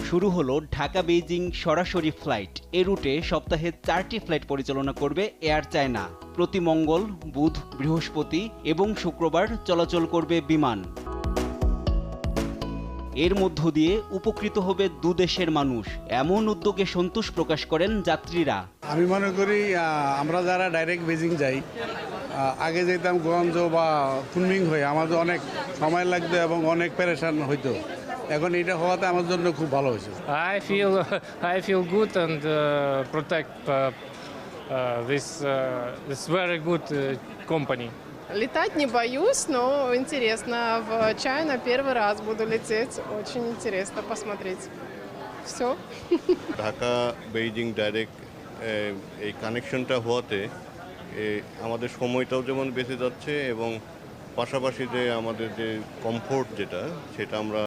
শুরু হলো ঢাকা বেইজিং সরাসরি ফ্লাইট। এ রুটে সপ্তাহে 4টি ফ্লাইট পরিচালনা করবে এয়ার চায়না। প্রতি মঙ্গল, বুধ, বৃহস্পতি এবং শুক্রবার চলাচল করবে বিমান। এর মধ্য দিয়ে উপকৃত হবে দুদেশের মানুষ। এমন উদ্যোগে সন্তোষ প্রকাশ করেন যাত্রীরা। আমি মনে করি আমরা যারা ডাইরেক্ট বেজিং যাই, আগে যেতাম গঞ্জ বা কুনমিং হয়ে আমাদের অনেক সময় লাগতো এবং অনেক পেরেশান হইতো। এখন এটা হওয়াতে আমার জন্য খুব ভালো হয়েছে। I feel good and protect this very good company. Летать не боюсь, но интересно. В Чайна первый раз буду лететь. Очень интересно посмотреть. Все. Dhaka Beijing direct এই কানেকশনটা হওয়াতে আমাদের সময়টাও যেমন বেঁচে যাচ্ছে এবং পাশাপাশি যে আমাদের যে কমফোর্ট যেটা সেটা আমরা